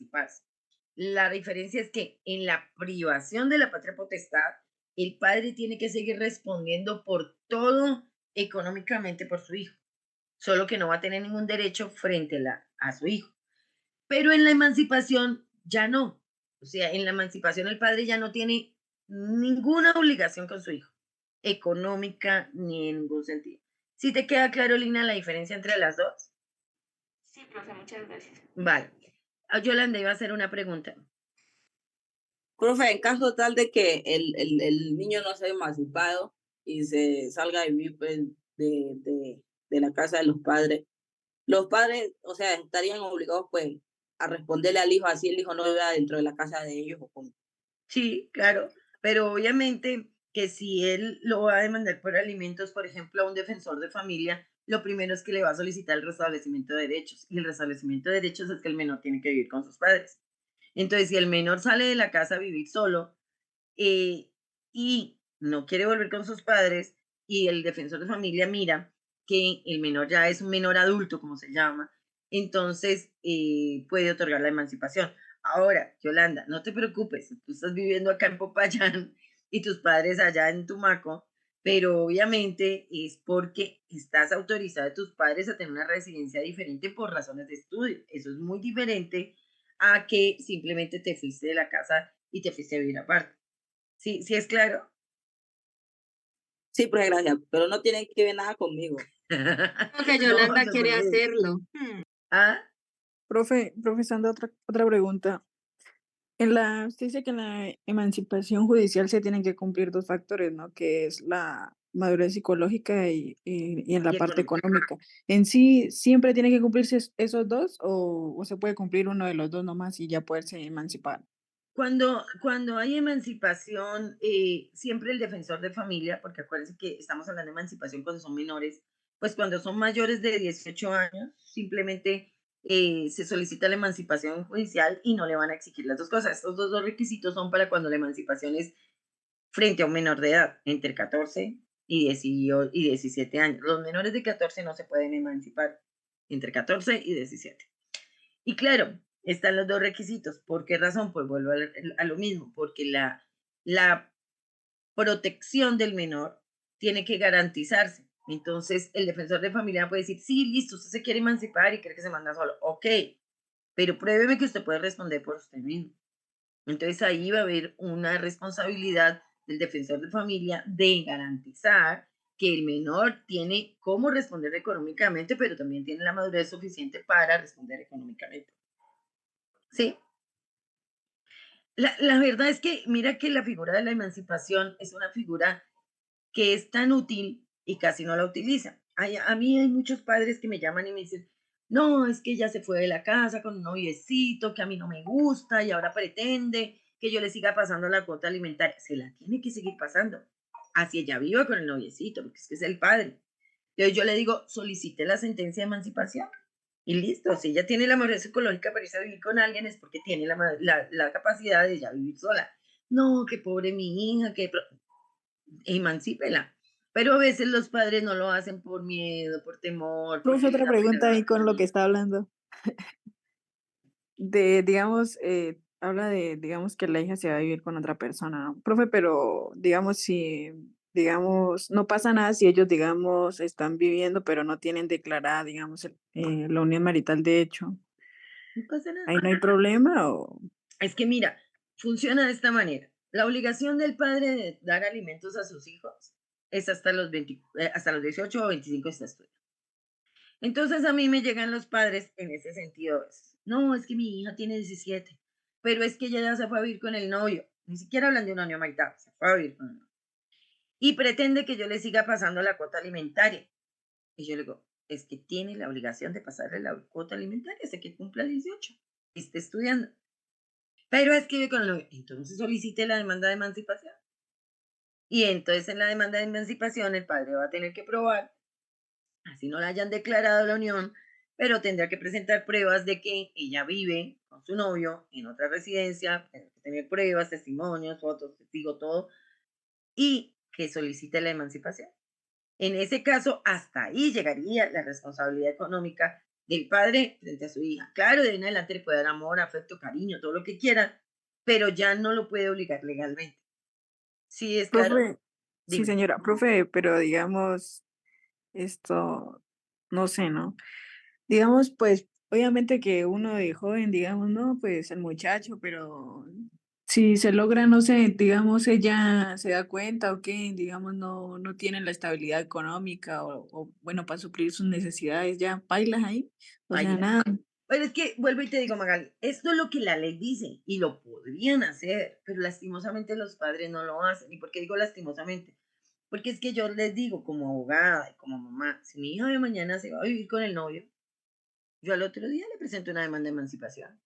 emanciparse. La diferencia es que en la privación de la patria potestad, el padre tiene que seguir respondiendo por todo económicamente por su hijo, solo que no va a tener ningún derecho frente a su hijo. Pero en la emancipación ya no. O sea, en la emancipación el padre ya no tiene ninguna obligación con su hijo, económica ni en ningún sentido. ¿Sí te queda claro, Lina, la diferencia entre las dos? Sí, profe, muchas gracias. Vale. Yolanda iba a hacer una pregunta. Profe, en caso tal de que el niño no sea emancipado y se salga a vivir pues, de la casa de los padres, o sea, estarían obligados pues a responderle al hijo así el hijo no viva dentro de la casa de ellos o como. Sí, claro, pero obviamente que si él lo va a demandar por alimentos, por ejemplo, a un defensor de familia, lo primero es que le va a solicitar el restablecimiento de derechos. Y el restablecimiento de derechos es que el menor tiene que vivir con sus padres. Entonces, si el menor sale de la casa a vivir solo eh, y no quiere volver con sus padres y el defensor de familia mira que el menor ya es un menor adulto, como se llama, entonces puede otorgar la emancipación. Ahora, Yolanda, no te preocupes, tú estás viviendo acá en Popayán y tus padres allá en Tumaco, pero obviamente es porque estás autorizada de tus padres a tener una residencia diferente por razones de estudio. Eso es muy diferente a que simplemente te fuiste de la casa y te fuiste a vivir aparte. ¿Sí, sí es claro? Sí, profe, gracias, pero no tienen que ver nada conmigo. Creo que No, Yolanda no quiere sé. hacerlo. Ah, Profe Sandra, otra pregunta. Usted dice que en la emancipación judicial se tienen que cumplir dos factores, ¿no? Que es la madurez psicológica y en la y parte económico. económica. ¿En sí siempre tienen que cumplirse esos dos o se puede cumplir uno de los dos nomás y ya poderse emancipar? Cuando hay emancipación, siempre el defensor de familia, porque acuérdense que estamos hablando de emancipación cuando son menores, pues cuando son mayores de 18 años, simplemente se solicita la emancipación judicial y no le van a exigir las dos cosas. Estos dos requisitos son para cuando la emancipación es frente a un menor de edad, entre 14 y 18 y 17 años. Los menores de 14 no se pueden emancipar, entre 14 y 17. Y claro, están los dos requisitos. ¿Por qué razón? Pues vuelvo a lo mismo, porque la protección del menor tiene que garantizarse. Entonces, el defensor de familia puede decir, sí, listo, usted se quiere emancipar y cree que se manda solo. Ok, pero pruébeme que usted puede responder por usted mismo. Entonces, ahí va a haber una responsabilidad del defensor de familia de garantizar que el menor tiene cómo responder económicamente, pero también tiene la madurez suficiente para responder económicamente. ¿Sí? La verdad es que mira que la figura de la emancipación es una figura que es tan útil y casi no la utilizan. A mí hay muchos padres que me llaman y me dicen, no, es que ella se fue de la casa con un noviecito que a mí no me gusta y ahora pretende que yo le siga pasando la cuota alimentaria. Se la tiene que seguir pasando. Así ella viva con el noviecito, porque es que es el padre. Entonces yo le digo, solicite la sentencia de emancipación y listo. Si ella tiene la madurez psicológica para irse a vivir con alguien es porque tiene la capacidad de ya vivir sola. No, que pobre mi hija, que emancípela. Pero a veces los padres no lo hacen por miedo, por temor, Profe, porque les otra da pena pregunta la ahí con lo que vergüenza. está hablando. Habla de, digamos, que la hija se va a vivir con otra persona, ¿no? Profe, pero digamos, si, digamos, no pasa nada si ellos, digamos, están viviendo, pero no tienen declarada, digamos, la unión marital de hecho. No pasa nada. ¿Ahí no hay problema o...? Es que mira, funciona de esta manera. La obligación del padre de dar alimentos a sus hijos es hasta los 20, hasta los 18 o 25 está estudiando. Entonces a mí me llegan los padres en ese sentido a veces. No, es que mi hija tiene 17, pero es que ella ya se fue a vivir con el novio. Ni siquiera hablan de un año marital, se fue a vivir con el novio. Y pretende que yo le siga pasando la cuota alimentaria. Y yo le digo, es que tiene la obligación de pasarle la cuota alimentaria hasta que cumpla 18, esté estudiando. Pero es que vive con el novio. Entonces solicite la demanda de emancipación. Y entonces en la demanda de emancipación el padre va a tener que probar, así no la hayan declarado la unión, pero tendrá que presentar pruebas de que ella vive con su novio en otra residencia, tendrá que tener pruebas, testimonios, fotos, testigo, todo, y que solicite la emancipación. En ese caso, hasta ahí llegaría la responsabilidad económica del padre frente a su hija. Claro, de ahí en adelante le puede dar amor, afecto, cariño, todo lo que quiera, pero ya no lo puede obligar legalmente. ¿Sí es claro? Profe, sí, Dime. señora, profe, pero digamos, esto, no sé, ¿no? Digamos, pues, obviamente que uno de joven, digamos, no, pues el muchacho, pero si se logra, no sé, digamos, ella se da cuenta o qué, digamos, no tienen la estabilidad económica o, bueno, para suplir sus necesidades, ya, bailas ahí, o sea, Baila. nada. Pero es que, vuelvo y te digo, Magali, esto es lo que la ley dice y lo podrían hacer, pero lastimosamente los padres no lo hacen. ¿Y por qué digo lastimosamente? Porque es que yo les digo como abogada y como mamá, si mi hija de mañana se va a vivir con el novio, yo al otro día le presento una demanda de emancipación.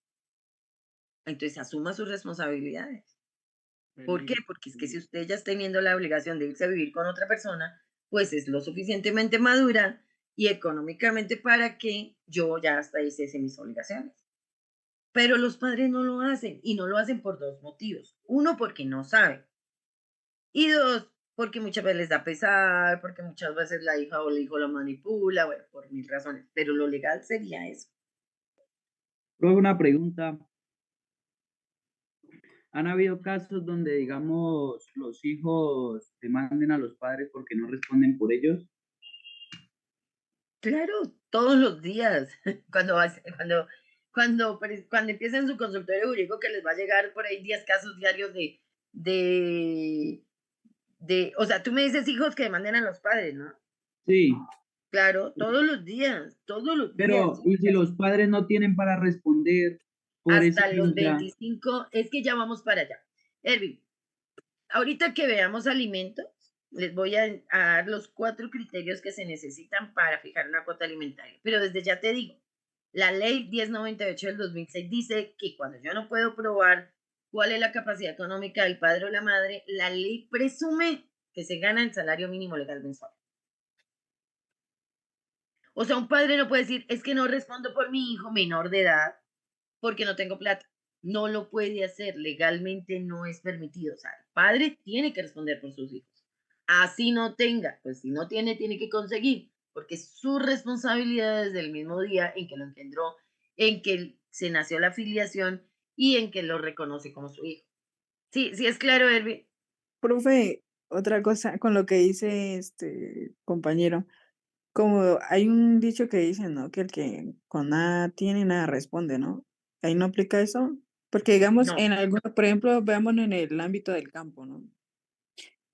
Entonces asuma sus responsabilidades. ¿Por qué? Porque es que si usted ya está teniendo la obligación de irse a vivir con otra persona, pues es lo suficientemente madura y económicamente para que yo ya hasta ahí cese mis obligaciones. Pero los padres no lo hacen y no lo hacen por dos motivos. Uno, porque no saben. Y dos, porque muchas veces les da pesar, porque muchas veces la hija o el hijo lo manipula, bueno, por mil razones. Pero lo legal sería eso. Luego una pregunta. ¿Han habido casos donde, digamos, los hijos demanden a los padres porque no responden por ellos? Claro, todos los días, cuando empiezan su consultorio jurídico, que les va a llegar por ahí 10 casos diarios de, o sea, tú me dices hijos que demanden a los padres, ¿no? Sí, Claro, todos los días, pero ¿y si los padres no tienen para responder por ese, hasta los o sea, 25, es que ya vamos para allá. Erwin, ahorita que veamos alimentos, les voy a dar los 4 criterios que se necesitan para fijar una cuota alimentaria. Pero desde ya te digo, la ley 1098 del 2006 dice que cuando yo no puedo probar cuál es la capacidad económica del padre o la madre, la ley presume que se gana el salario mínimo legal mensual. O sea, un padre no puede decir, es que no respondo por mi hijo menor de edad porque no tengo plata. No lo puede hacer, legalmente no es permitido. O sea, el padre tiene que responder por sus hijos. Así no tenga, pues si no tiene, tiene que conseguir, porque es su responsabilidad desde el mismo día en que lo engendró, en que se nació la afiliación y en que lo reconoce como su hijo. Sí, sí es claro, Herbi. Profe, otra cosa con lo que dice este compañero, como hay un dicho que dice, ¿no? Que el que con nada tiene, nada responde, ¿no? Ahí no aplica eso, porque digamos, No, en algunos, por ejemplo, veamos en el ámbito del campo, ¿no?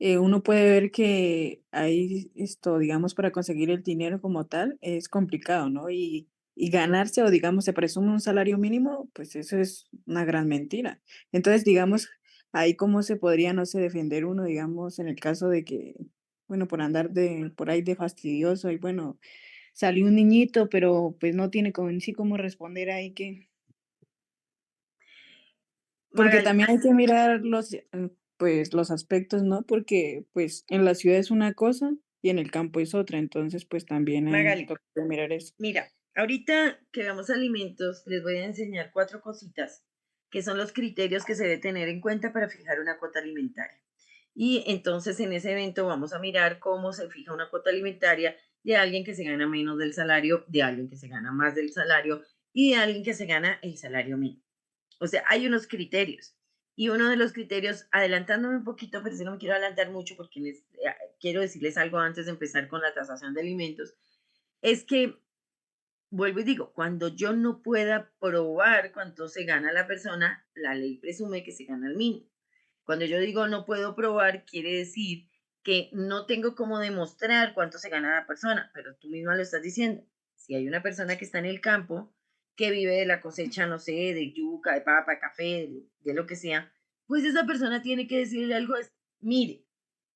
Uno puede ver que ahí esto, digamos, para conseguir el dinero como tal es complicado, ¿no? Y ganarse o digamos se presume un salario mínimo, pues eso es una gran mentira. Entonces, digamos, ahí cómo se podría, no sé, defender uno, digamos, en el caso de que, bueno, por andar de, por ahí de fastidioso y bueno, salió un niñito, pero pues no tiene como en sí cómo responder ahí que, porque Magali, también hay que mirar los, pues, los aspectos, ¿no? Porque, pues, en la ciudad es una cosa y en el campo es otra, entonces, pues, también hay Magali, que mirar eso. mira, ahorita que veamos alimentos, les voy a enseñar 4 cositas que son los criterios que se debe tener en cuenta para fijar una cuota alimentaria. Y entonces en ese evento vamos a mirar cómo se fija una cuota alimentaria de alguien que se gana menos del salario, de alguien que se gana más del salario y de alguien que se gana el salario mínimo. O sea, hay unos criterios. Y uno de los criterios, adelantándome un poquito, pero si no me quiero adelantar mucho porque quiero decirles algo antes de empezar con la tasación de alimentos, es que vuelvo y digo, cuando yo no pueda probar cuánto se gana la persona, la ley presume que se gana el mínimo. Cuando yo digo no puedo probar, quiere decir que no tengo cómo demostrar cuánto se gana la persona, pero tú misma lo estás diciendo. Si hay una persona que está en el campo, que vive de la cosecha, no sé, de yuca, de papa, de café, de lo que sea, pues esa persona tiene que decirle algo, es, mire,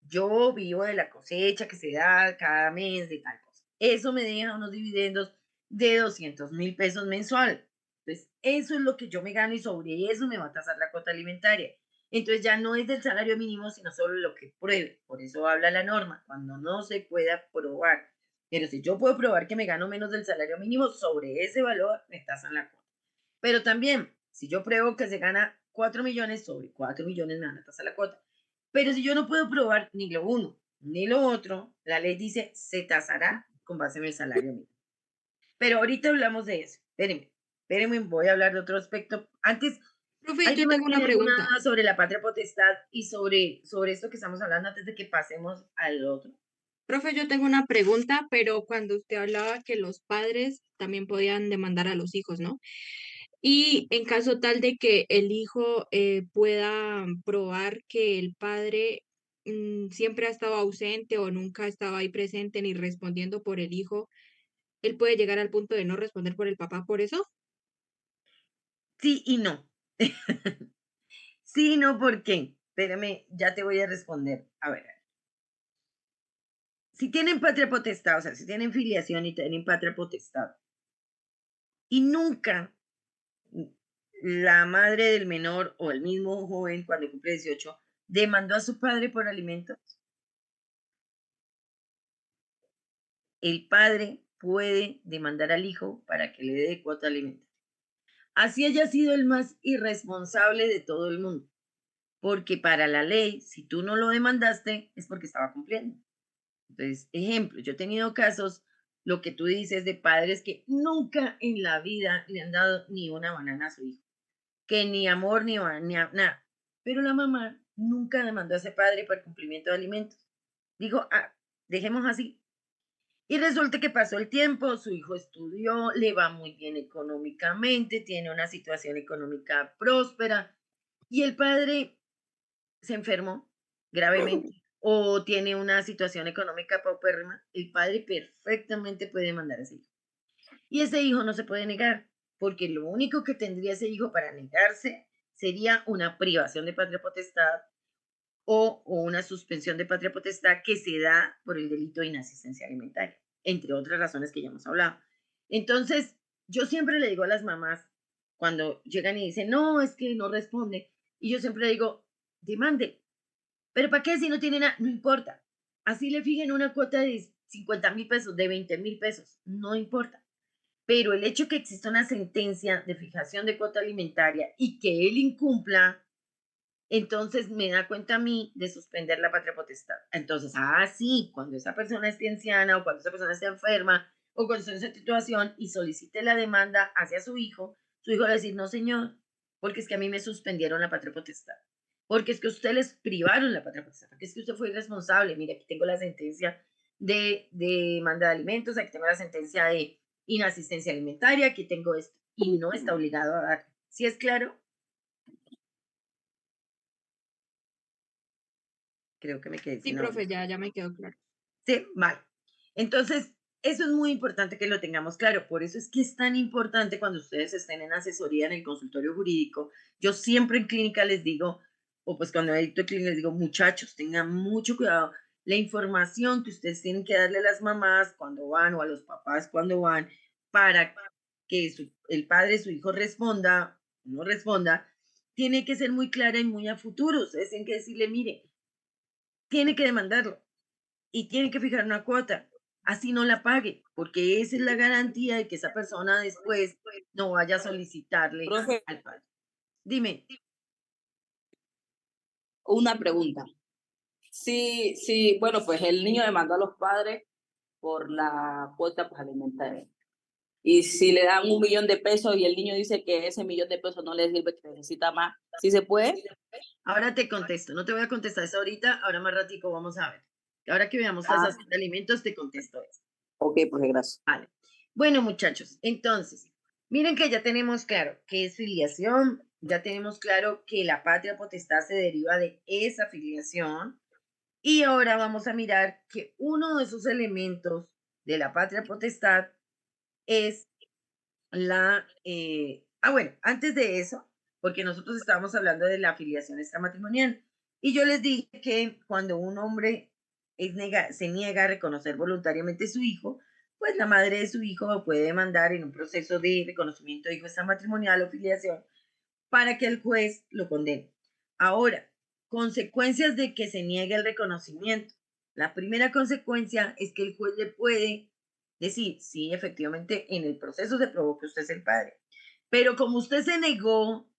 yo vivo de la cosecha que se da cada mes de tal cosa. Eso me deja unos dividendos de 200.000 pesos mensual. Entonces, eso es lo que yo me gano y sobre eso me va a tasar la cuota alimentaria. Entonces ya no es del salario mínimo, sino solo lo que pruebe. Por eso habla la norma, cuando no se pueda probar. Pero si yo puedo probar que me gano menos del salario mínimo, sobre ese valor me tasan la cuota. Pero también, si yo pruebo que se gana 4 millones, sobre 4 millones me van a tasar la cuota. Pero si yo no puedo probar ni lo uno ni lo otro, la ley dice se tasará con base en el salario mínimo. Pero ahorita hablamos de eso. Espérenme, voy a hablar de otro aspecto. Antes, Profe, ¿alguien yo más tengo una tiene alguna pregunta. duda sobre la patria potestad y sobre esto que estamos hablando antes de que pasemos al otro? Profe, yo tengo una pregunta, pero cuando usted hablaba que los padres también podían demandar a los hijos, ¿no? Y en caso tal de que el hijo pueda probar que el padre siempre ha estado ausente o nunca estaba ahí presente ni respondiendo por el hijo, él puede llegar al punto de no responder por el papá por eso. Sí y no. Sí y no, ¿por qué? Espérame, ya te voy a responder. A ver, si tienen patria potestad, o sea, si tienen filiación y tienen patria potestad, y nunca la madre del menor o el mismo joven cuando cumple 18 demandó a su padre por alimentos, el padre puede demandar al hijo para que le dé cuota de alimentos. Así haya sido el más irresponsable de todo el mundo, porque para la ley, si tú no lo demandaste, es porque estaba cumpliendo. Entonces, ejemplo, yo he tenido casos, lo que tú dices, de padres que nunca en la vida le han dado ni una banana a su hijo, que ni amor ni nada. Pero la mamá nunca demandó a ese padre por cumplimiento de alimentos. Digo, dejemos así. Y resulta que pasó el tiempo, su hijo estudió, le va muy bien económicamente, tiene una situación económica próspera y el padre se enfermó gravemente o tiene una situación económica paupérrima, el padre perfectamente puede mandar a ese hijo. Y ese hijo no se puede negar, porque lo único que tendría ese hijo para negarse sería una privación de patria potestad o una suspensión de patria potestad que se da por el delito de inasistencia alimentaria, entre otras razones que ya hemos hablado. Entonces, yo siempre le digo a las mamás, cuando llegan y dicen, no, es que no responde, y yo siempre le digo, demande, pero ¿para qué si no tiene nada? No importa. Así le fijen una cuota de 50.000 pesos, de 20.000 pesos, no importa. Pero el hecho que exista una sentencia de fijación de cuota alimentaria y que él incumpla, entonces me da cuenta a mí de suspender la patria potestad. Entonces, sí, cuando esa persona esté anciana o cuando esa persona esté enferma o cuando esté en esa situación y solicite la demanda hacia su hijo va a decir, no, señor, porque es que a mí me suspendieron la patria potestad. Porque es que usted les privaron la patria potestad, porque es que usted fue irresponsable. Mire, aquí tengo la sentencia de demanda de alimentos, aquí tengo la sentencia de inasistencia alimentaria, aquí tengo esto. Y no está obligado a dar. ¿Sí es claro? Creo que me quedé Sí, sin audio. profe, ya me quedó claro. Sí, vale. Entonces, eso es muy importante que lo tengamos claro. Por eso es que es tan importante cuando ustedes estén en asesoría en el consultorio jurídico. Yo siempre en clínica les digo, o pues cuando edito en clínica les digo, muchachos, tengan mucho cuidado. La información que ustedes tienen que darle a las mamás cuando van o a los papás cuando van para que el padre, su hijo responda o no responda, tiene que ser muy clara y muy a futuro. Ustedes tienen que decirle, mire, tiene que demandarlo y tiene que fijar una cuota, así no la pague, porque esa es la garantía de que esa persona después no vaya a solicitarle Profe, al padre. Dime, una pregunta. Sí, sí, bueno, pues el niño demandó a los padres por la cuota pues, alimentaria. Y si le dan 1.000.000 de pesos y el niño dice que ese 1.000.000 de pesos no le sirve, que necesita más, ¿sí se puede? ahora te contesto, no te voy a contestar eso ahorita, ahora más ratico vamos a ver. Ahora que veamos Ah, tasación de alimentos, te contesto eso. ok, pues gracias. Vale. Bueno, muchachos, entonces, miren que ya tenemos claro qué es filiación, ya tenemos claro que la patria potestad se deriva de esa filiación. Y ahora vamos a mirar que uno de esos elementos de la patria potestad es bueno, antes de eso, porque nosotros estábamos hablando de la afiliación extramatrimonial, y yo les dije que cuando un hombre se niega a reconocer voluntariamente a su hijo, pues la madre de su hijo puede demandar en un proceso de reconocimiento de hijo extramatrimonial o filiación para que el juez lo condene. Ahora, consecuencias de que se niegue el reconocimiento. La primera consecuencia es que el juez le puede decir, sí, efectivamente, en el proceso se probó que usted es el padre, pero como usted se negó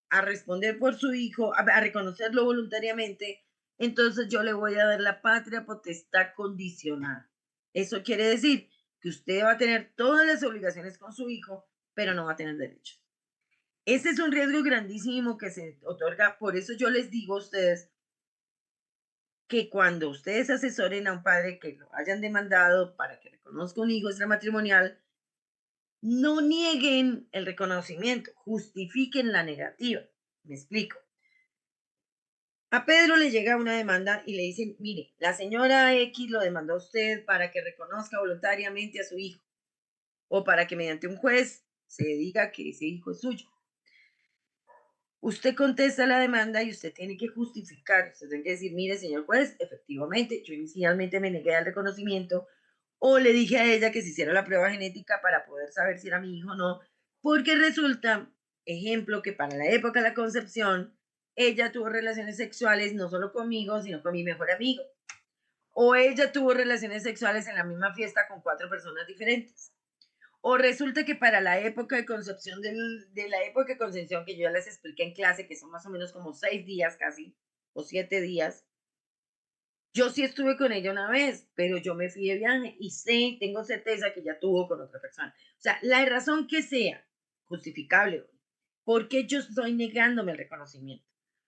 a responder por su hijo, a reconocerlo voluntariamente, entonces yo le voy a dar la patria potestad condicional. Eso quiere decir que usted va a tener todas las obligaciones con su hijo, pero no va a tener derechos. Ese es un riesgo grandísimo que se otorga. Por eso yo les digo a ustedes que cuando ustedes asesoren a un padre que lo hayan demandado para que reconozca un hijo extramatrimonial, no nieguen el reconocimiento, justifiquen la negativa. Me explico. A Pedro le llega una demanda y le dicen, mire, la señora X lo demandó a usted para que reconozca voluntariamente a su hijo o para que mediante un juez se diga que ese hijo es suyo. Usted contesta la demanda y usted tiene que justificar, usted tiene que decir, mire, señor juez, efectivamente, yo inicialmente me negué al reconocimiento o le dije a ella que se hiciera la prueba genética para poder saber si era mi hijo o no, porque resulta, ejemplo, que para la época de la concepción, ella tuvo relaciones sexuales no solo conmigo, sino con mi mejor amigo. O ella tuvo relaciones sexuales en la misma fiesta con 4 personas diferentes. O resulta que para la época de concepción de la época de concepción que yo ya les expliqué en clase, que son más o menos como 6 días casi, o 7 días, yo sí estuve con ella una vez, pero yo me fui de viaje y sé, tengo certeza que ella tuvo con otra persona. O sea, la razón que sea justificable, porque yo estoy negándome el reconocimiento.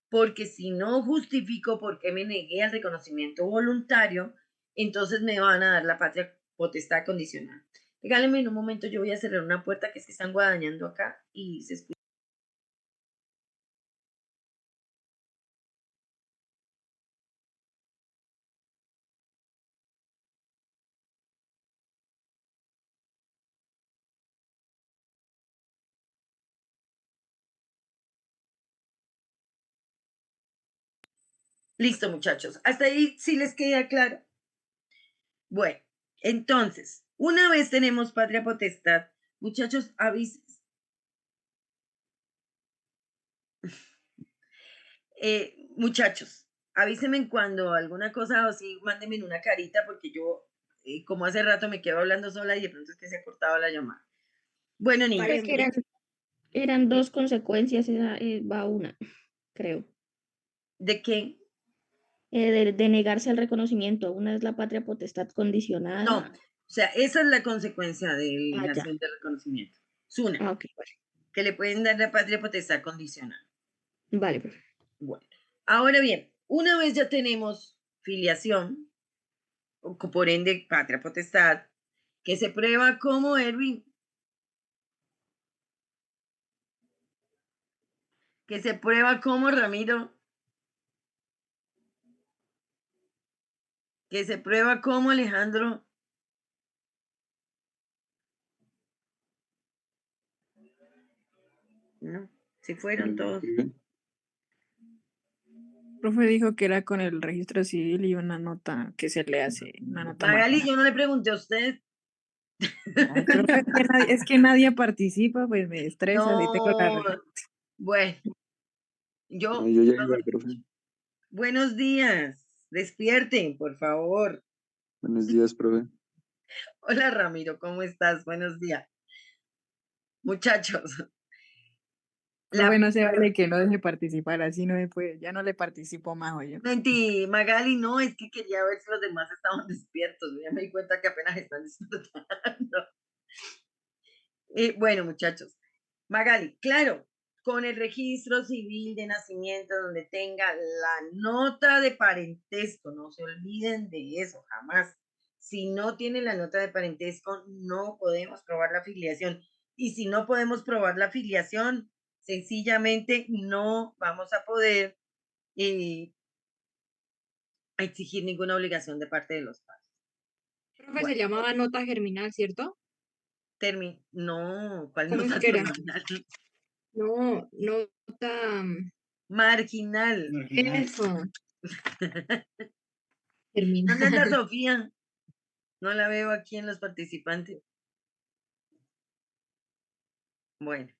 Porque si no justifico por qué me negué al reconocimiento voluntario, entonces me van a dar la patria potestad condicional. Regálenme en un momento, yo voy a cerrar una puerta que es que están guadañando acá y se escucha. Listo, muchachos. Hasta ahí sí les queda claro. Bueno, entonces, una vez tenemos patria potestad, muchachos, muchachos, avísenme cuando alguna cosa o así, mándenme una carita porque yo, como hace rato me quedo hablando sola y de pronto es que se ha cortado la llamada. Bueno, Está niños, bien, Que eran dos consecuencias, esa va una, creo. ¿de qué? De negarse al reconocimiento. Una es la patria potestad No, condicionada. o sea, esa es la consecuencia de Ah, ya. eliminación del reconocimiento. Es una, Ah, ok, vale. que le pueden dar la patria potestad condicional. Vale, profe. Bueno, ahora bien, una vez ya tenemos filiación, o por ende patria potestad, que se prueba como Erwin, que se prueba como Ramiro, que se prueba como Alejandro, no, se fueron todos. Profe dijo que era con el registro civil y una nota que se le hace, una nota Magali, marginal. yo no le pregunté a usted. Ay, profe, es que nadie participa, pues me estresa si tengo la No, bueno, No, yo, yo ya iba, profe. buenos días, despierten, por favor. Buenos días, profe. Hola Ramiro, ¿cómo estás? Buenos días. Muchachos, profe, la no se vale que no deje participar, así no se puede, ya no le participo más, oye. mentí, Magali, no, es que quería ver si los demás estaban despiertos. Ya me di cuenta que apenas están disfrutando. Bueno, muchachos, Magali, claro, con el registro civil de nacimiento donde tenga la nota de parentesco, no se olviden de eso, jamás. Si no tiene la nota de parentesco, no podemos probar la filiación. Y si no podemos probar la filiación, sencillamente no vamos a poder exigir ninguna obligación de parte de los padres. Profe, se Bueno, llamaba nota germinal, ¿cierto? no, ¿cuál ¿Cómo es nota que era? terminal? No, nota. Marginal. Eso, ¿Dónde anda germinal. Sofía? No la veo aquí en los participantes. Bueno,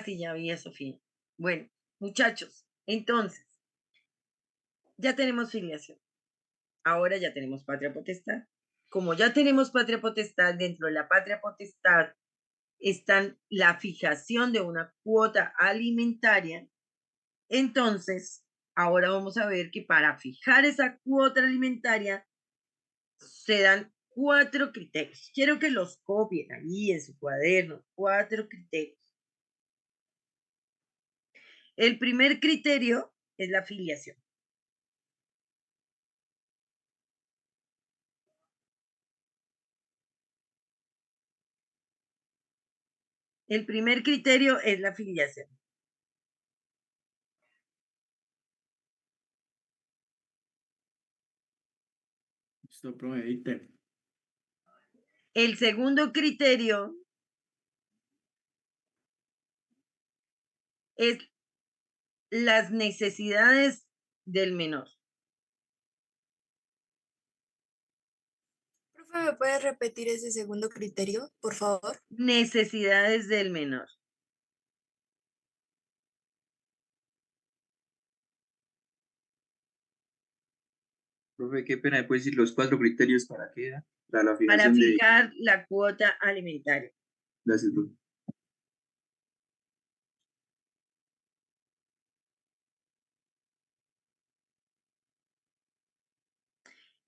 sí, ya vi a Sofía. Bueno, muchachos, entonces, ya tenemos filiación. Ahora ya tenemos patria potestad. Como ya tenemos patria potestad, dentro de la patria potestad están la fijación de una cuota alimentaria. Entonces, ahora vamos a ver que para fijar esa cuota alimentaria se dan 4 criterios. Quiero que los copien ahí en su cuaderno. 4 criterios. El primer criterio es la filiación. El primer criterio es la filiación. Listo, profe, dicte. El segundo criterio es las necesidades del menor. Profe, ¿me puedes repetir ese segundo criterio, por favor? Necesidades del menor. Profe, qué pena, ¿puede decir los 4 criterios para qué era? Para la Para fijación de... fijar la cuota alimentaria. Gracias, profe.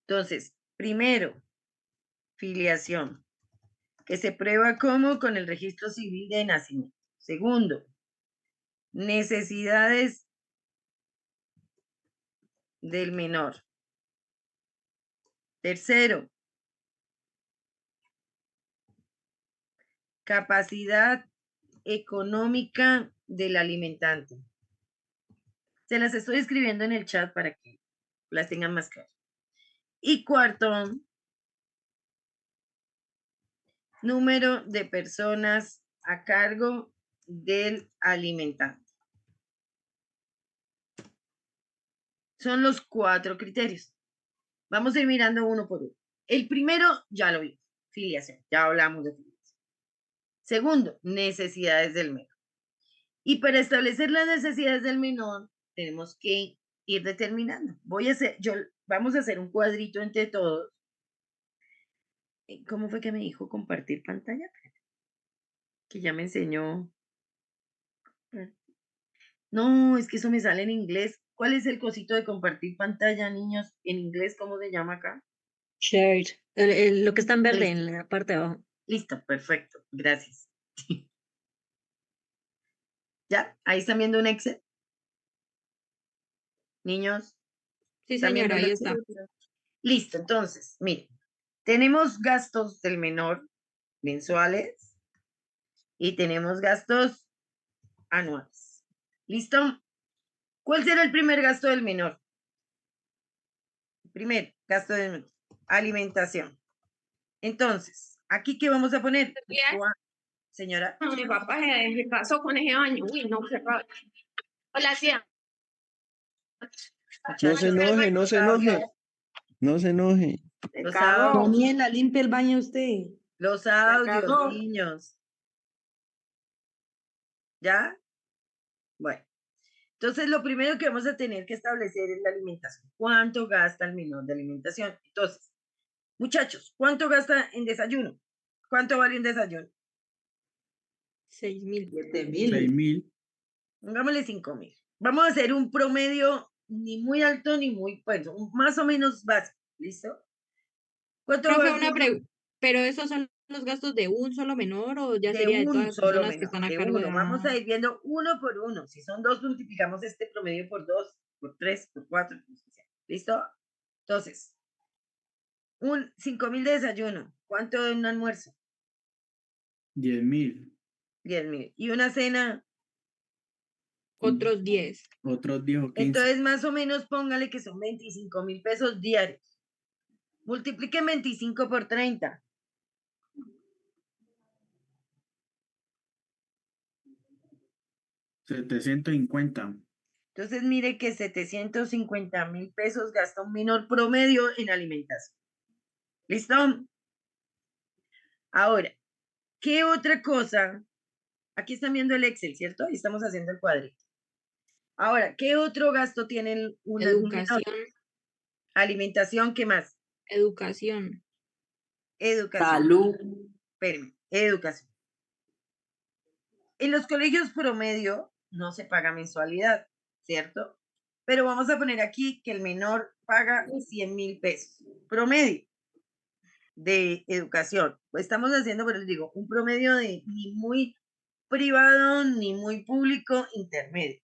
Entonces, primero, filiación, que se prueba como con el registro civil de nacimiento. Segundo, necesidades del menor. Tercero, capacidad económica del alimentante. Se las estoy escribiendo en el chat para que las tengan más claras. Y cuarto, número de personas a cargo del alimentante. Son los 4 criterios. Vamos a ir mirando uno por uno. El primero ya lo vimos, filiación. Ya hablamos de filiación. Segundo, necesidades del menor. Y para establecer las necesidades del menor, tenemos que ir determinando. Vamos a hacer un cuadrito entre todos. ¿Cómo fue que me dijo compartir pantalla? Que ya me enseñó. No, es que eso me sale en inglés. ¿Cuál es el cosito de compartir pantalla, niños? En inglés, ¿cómo se llama acá? Shared. Lo que está en verde Listo. en la parte de abajo. Listo, perfecto. Gracias. ¿Ya? Ahí están viendo un Excel. Niños. Sí, ¿Están viendo señora, el ahí Excel? está. Listo, entonces, miren. Tenemos gastos del menor mensuales y tenemos gastos anuales. ¿Listo? ¿Cuál será el primer gasto del menor? Primer gasto del menor. Alimentación. Entonces, ¿aquí qué vamos a poner? Señora. Mi papá se casó con ese año. Uy, no, qué raro. Hola, tía. No se enoje, no se enoje. No se enoje. Los audios. Daniela, limpia el baño usted. Los audios, cagó. niños. ¿Ya? Bueno. Entonces, lo primero que vamos a tener que establecer es la alimentación. ¿Cuánto gasta el menor de alimentación? Entonces, muchachos, ¿cuánto gasta en desayuno? ¿Cuánto vale un desayuno? 6.000. 7.000. 6.000. Pongámosle 5.000. Vamos a hacer un promedio ni muy alto ni muy, bueno, más o menos básico. ¿Listo? ¿Cuánto Profe, vale? una pregunta. ¿Pero esos son los gastos de un solo menor o ya De sería de un todas las solo personas que menor, están a de cargo de uno. Vamos a ir viendo uno por uno. Si son 2, multiplicamos este promedio por 2, por 3, por 4. ¿Listo? Entonces, 5.000 de desayuno. ¿Cuánto de un almuerzo? 10.000. 10.000. ¿Y una cena? otros 10? Otros 10 o 15. Entonces, más o menos, póngale que son 25.000 pesos diarios. Multipliquen 25 por 30. 750. Entonces, mire que 750.000 pesos gasta un menor promedio en alimentación. ¿Listo? Ahora, ¿qué otra cosa? Aquí están viendo el Excel, ¿cierto? Y estamos haciendo el cuadrito. Ahora, ¿qué otro gasto tiene un menor? Educación. Alimentación, ¿qué más? Educación. Educación. Salud. Espérenme, educación. En los colegios promedio no se paga mensualidad, ¿cierto? Pero vamos a poner aquí que el menor paga 100.000 pesos. Promedio. de educación. Estamos haciendo, pero les digo, un promedio de ni muy privado ni muy público, intermedio.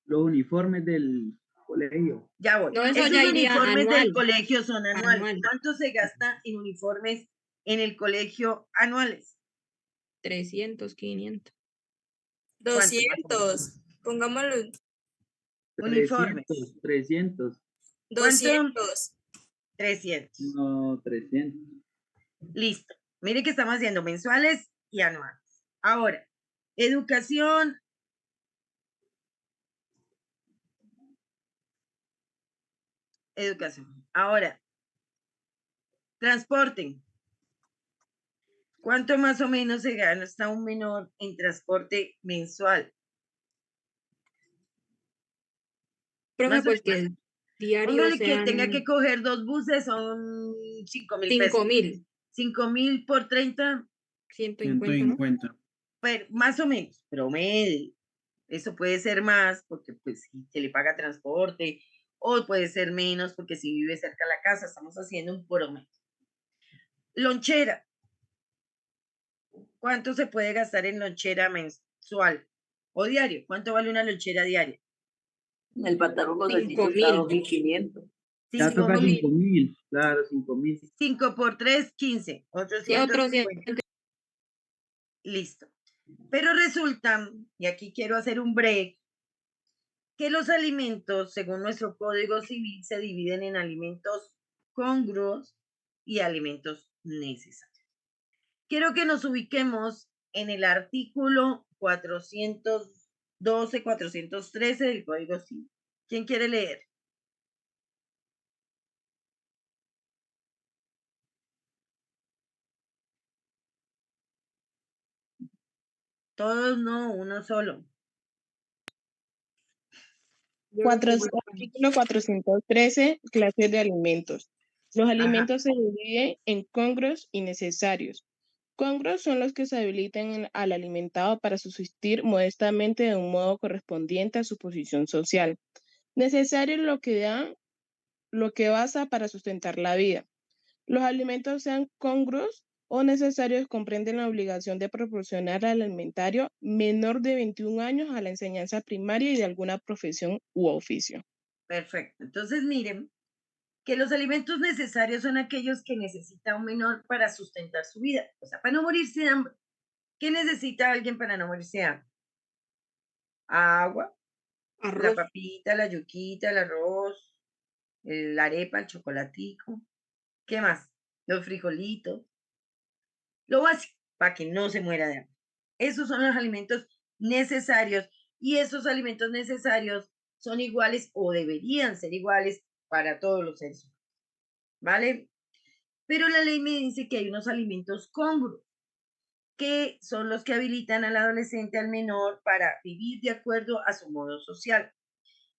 Los uniformes del colegio. Ya voy. No, eso Esos ya iría uniformes del anual. colegio son anuales. Anual. ¿Cuánto se gasta en uniformes en el colegio anuales? 300, 500. ¿Cuánto, más o menos? 200. Pongámoslo. Uniformes. 300. ¿Cuánto? 200. 300. No, 300. Listo. Mire que estamos haciendo mensuales y anuales. Ahora, educación. Educación. Ahora, transporte. ¿Cuánto más o menos se gasta un menor en transporte mensual? Profe, Más o pues que menos. el diario Póngale que sean tenga que coger 2 buses, son 5.000 pesos. 5.000, 5.000 por 30, 150, ¿no? 150. pero más o menos, promedio. Eso puede ser más porque pues si se le paga transporte, o puede ser menos porque si vive cerca de la casa, estamos haciendo un promedio. Lonchera. ¿Cuánto se puede gastar en lonchera mensual o diario? ¿Cuánto vale una lonchera diaria? El pantalón con salchicha 5.000. está 2.500. Ya toca 5.000. Claro, 5.000. 5 por 3, 15. Y otros 850. Listo. Pero resulta, y aquí quiero hacer un break, que los alimentos, según nuestro Código Civil, se dividen en alimentos congruos y alimentos necesarios. Quiero que nos ubiquemos en el artículo 412, 413 del Código Civil. ¿Quién quiere leer? Todos no, uno solo. Artículo 413, clases de alimentos. Los alimentos se dividen en congruos y necesarios. Congruos son los que se habilitan al alimentado para subsistir modestamente de un modo correspondiente a su posición social. Necesarios lo que basa para sustentar la vida. Los alimentos sean congruos o necesarios comprenden la obligación de proporcionar al alimentario menor de 21 años a la enseñanza primaria y de alguna profesión u oficio. Perfecto. Entonces, miren que los alimentos necesarios son aquellos que necesita un menor para sustentar su vida, o sea, para no morirse de hambre. ¿Qué necesita alguien para no morirse de hambre? Agua, la arroz. papita, la yuquita, el arroz, la arepa, el chocolatico. ¿Qué más? Los frijolitos. Lo básico, para que no se muera de hambre. Esos son los alimentos necesarios y esos alimentos necesarios son iguales o deberían ser iguales para todos los seres humanos. ¿Vale? Pero la ley me dice que hay unos alimentos congruos, que son los que habilitan al adolescente, al menor, para vivir de acuerdo a su modo social.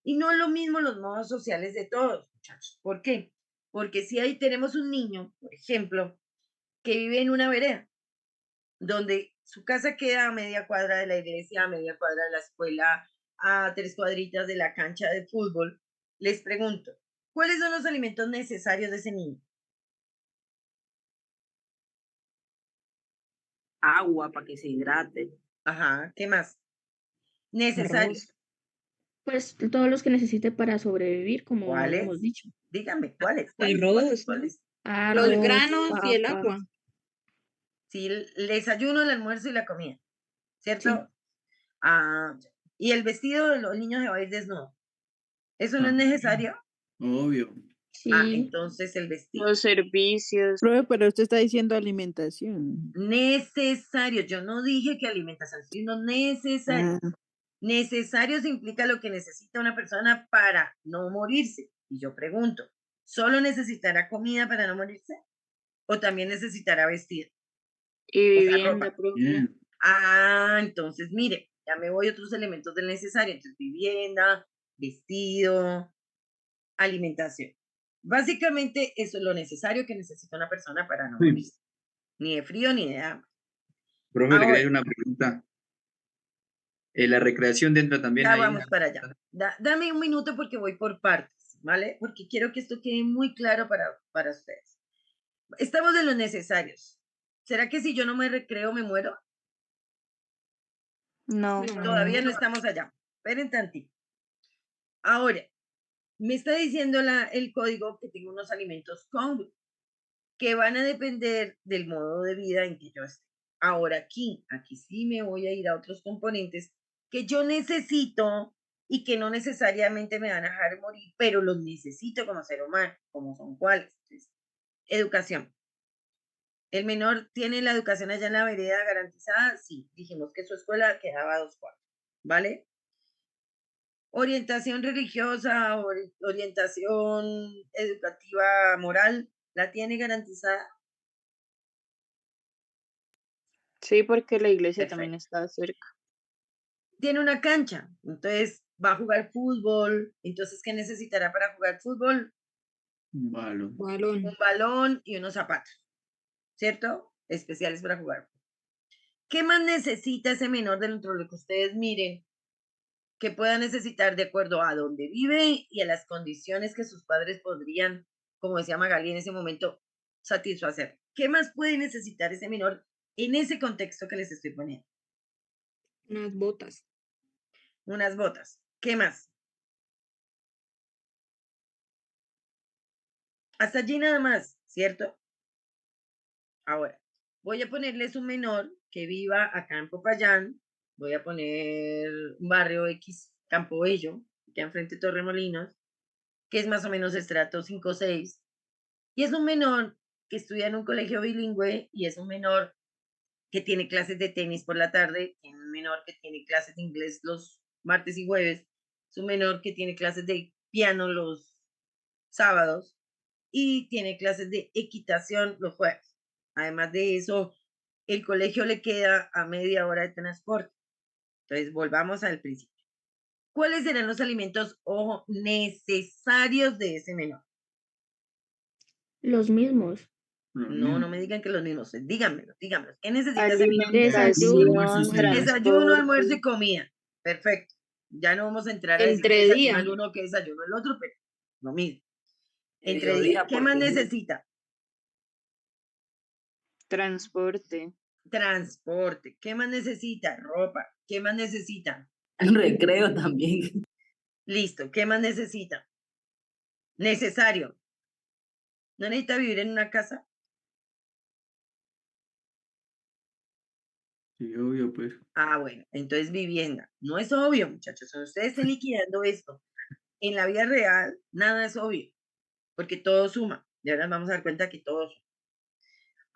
Y no es lo mismo los modos sociales de todos, muchachos. ¿Por qué? Porque si ahí tenemos un niño, por ejemplo, que vive en una vereda, donde su casa queda a media cuadra de la iglesia, a media cuadra de la escuela, a 3 cuadritas de la cancha de fútbol, les pregunto, ¿cuáles son los alimentos necesarios de ese niño? Agua para que se hidrate. Ajá, ¿qué más? Necesario. Arroz. Pues todos los que necesite para sobrevivir, como habíamos ¿Cuáles? dicho. Díganme, ¿cuáles? Arroz, ¿no? ¿Cuáles? Los Arroz, granos y el papa. agua. Sí, el desayuno, el almuerzo y la comida, ¿cierto? Sí. Ah, y el vestido de los niños se va a ir desnudo. ¿Eso no es necesario? Obvio. Ah, Sí. entonces el vestido. Los servicios. Profe, pero usted está diciendo alimentación. Necesario. Yo no dije que alimentación, sino necesario. Ah, Necesarios implica lo que necesita una persona para no morirse. Y yo pregunto, ¿solo necesitará comida para no morirse? ¿O también necesitará vestido? y O sea, vivienda, ropa. profe. Bien. Ah, entonces, mire, ya me voy a otros elementos del necesario. Entonces, vivienda, vestido, alimentación. Básicamente, eso es lo necesario que necesita una persona para no Uy, morirse. Ni de frío ni de hambre. profe, le quería Ahora, hacer una pregunta. La recreación dentro también ya ahí. vamos para allá. Dame un minuto porque voy por partes, ¿vale? Porque quiero que esto quede muy claro para ustedes. Estamos en los necesarios. ¿Será que si yo no me recreo me muero? No. Todavía no estamos allá. Esperen tantito. Ahora, me está diciendo el código que tengo unos alimentos congruos que van a depender del modo de vida en que yo esté. Ahora aquí sí me voy a ir a otros componentes que yo necesito y que no necesariamente me van a dejar morir, pero los necesito como ser humano, como son cuáles. Entonces, educación. ¿El menor tiene la educación allá en la vereda garantizada? Sí, dijimos que su escuela quedaba a 2 cuadras, ¿vale? Orientación religiosa, orientación educativa moral, ¿la tiene garantizada? Sí, porque la iglesia también Perfecto. está cerca. Tiene una cancha, entonces va a jugar fútbol, entonces ¿qué necesitará para jugar fútbol? Un balón. Un balón y unos zapatos, ¿cierto? Especiales para jugar. ¿Qué más necesita ese menor dentro de lo que ustedes miren que pueda necesitar de acuerdo a dónde vive y a las condiciones que sus padres podrían, como decía Magali en ese momento, satisfacer? ¿Qué más puede necesitar ese menor en ese contexto que les estoy poniendo? Unas botas. Unas botas. ¿Qué más? Hasta allí nada más, ¿cierto? Ahora, voy a ponerles un menor que viva acá en Popayán. Voy a poner un barrio X, Campo Bello, que enfrente de Torremolinos, que es más o menos estrato 5 o 6. Y es un menor que estudia en un colegio bilingüe y es un menor que tiene clases de tenis por la tarde, es un menor que tiene clases de inglés los martes y jueves, es un menor que tiene clases de piano los sábados y tiene clases de equitación los jueves. Además de eso, el colegio le queda a media hora de transporte. Entonces, volvamos al principio. ¿Cuáles serán los alimentos necesarios de ese menor? Los mismos. No me digan que los mismos, díganmelo. ¿Qué necesita ese menor? Alimentación, Desayuno, almuerzo y transporte. comida. Perfecto. Ya no vamos a entrar a decir que Entre desayuno día. el uno, que desayuno el otro, pero lo mismo. Entre Mediodía, día. ¿Qué más porque necesita? Transporte. Transporte. ¿Qué más necesita? Ropa. ¿Qué más necesita? el recreo también. Listo. ¿Qué más necesita? Necesario. ¿No necesita vivir en una casa? Sí, obvio, pues. Ah, bueno. Entonces vivienda. No es obvio, muchachos. Cuando ustedes estén liquidando esto en la vida real, nada es obvio, porque todo suma. Y ahora vamos a dar cuenta que todo suma.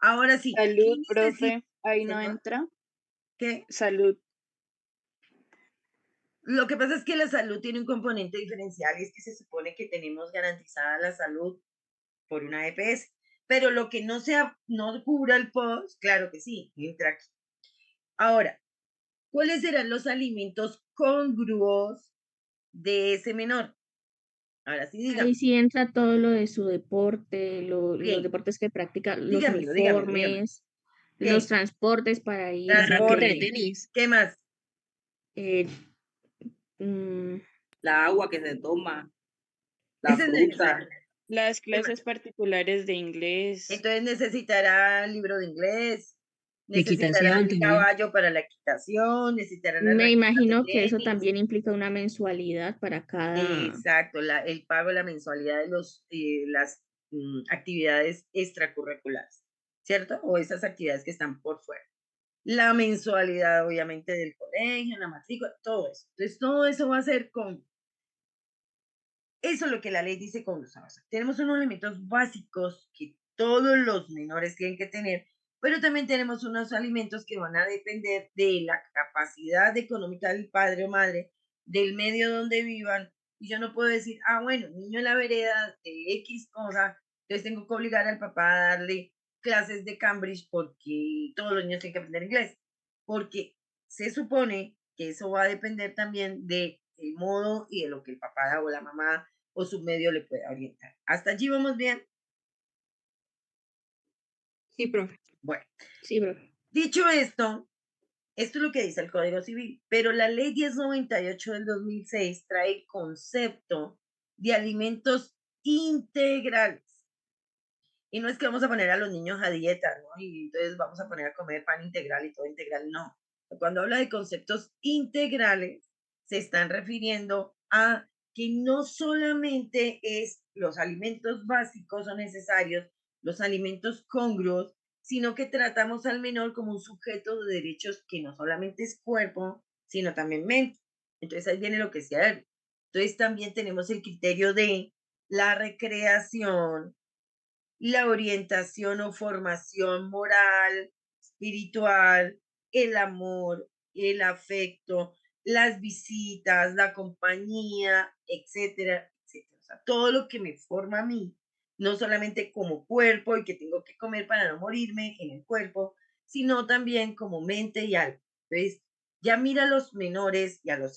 Ahora sí. ¿Qué Salud, necesita? profe. Ahí no Señor, entra. ¿qué? Salud. Lo que pasa es que la salud tiene un componente diferencial y es que se supone que tenemos garantizada la salud por una EPS, pero lo que no cubra el POS, claro que sí, entra aquí. Ahora, ¿cuáles serán los alimentos congruos de ese menor? Ahora sí, Ahí dígame. sí entra todo lo de su deporte, los Bien, deportes que practica, los dígamelo. uniformes, los ¿Qué? transportes para ir La raqueta de Transporte. tenis. ¿Qué más? eh, mm, La agua que se toma, la Ese es fruta. necesario. Las ¿Qué más? clases particulares de inglés. Entonces necesitará el libro de inglés, necesitará Equitación el también. caballo para la equitación, necesitará las me raquetas de imagino que eso tenis. también implica una mensualidad para cada... Exacto, el pago de la mensualidad de las actividades extracurriculares, ¿cierto? O esas actividades que están por fuera. La mensualidad, obviamente, del colegio, la matrícula, todo eso. Entonces, todo eso va a ser con... Eso es lo que la ley dice con los avances. Tenemos unos elementos básicos que todos los menores tienen que tener, pero también tenemos unos alimentos que van a depender de la capacidad económica del padre o madre, del medio donde vivan. Y yo no puedo decir, bueno, niño en la vereda de X cosa, entonces tengo que obligar al papá a darle clases de Cambridge porque todos los niños tienen que aprender inglés. Porque se supone que eso va a depender también del modo y de lo que el papá o la mamá o su medio le pueda orientar. ¿Hasta allí vamos bien? Sí, profe. Bueno, Sí, bro. dicho esto es lo que dice el Código Civil, pero la Ley 1098 del 2006 trae el concepto de alimentos integrales. Y no es que vamos a poner a los niños a dieta, ¿no? Y entonces vamos a poner a comer pan integral y todo integral, no. Cuando habla de conceptos integrales, se están refiriendo a que no solamente es los alimentos básicos o necesarios, los alimentos congruos, sino que tratamos al menor como un sujeto de derechos que no solamente es cuerpo, sino también mente. Entonces ahí viene lo que sea. Entonces también tenemos el criterio de la recreación, la orientación o formación moral, espiritual, el amor, el afecto, las visitas, la compañía, etcétera, etcétera. O sea, todo lo que me forma a mí, no solamente como cuerpo y que tengo que comer para no morirme en el cuerpo, sino también como mente y alma. Entonces, ya mira a los menores y a los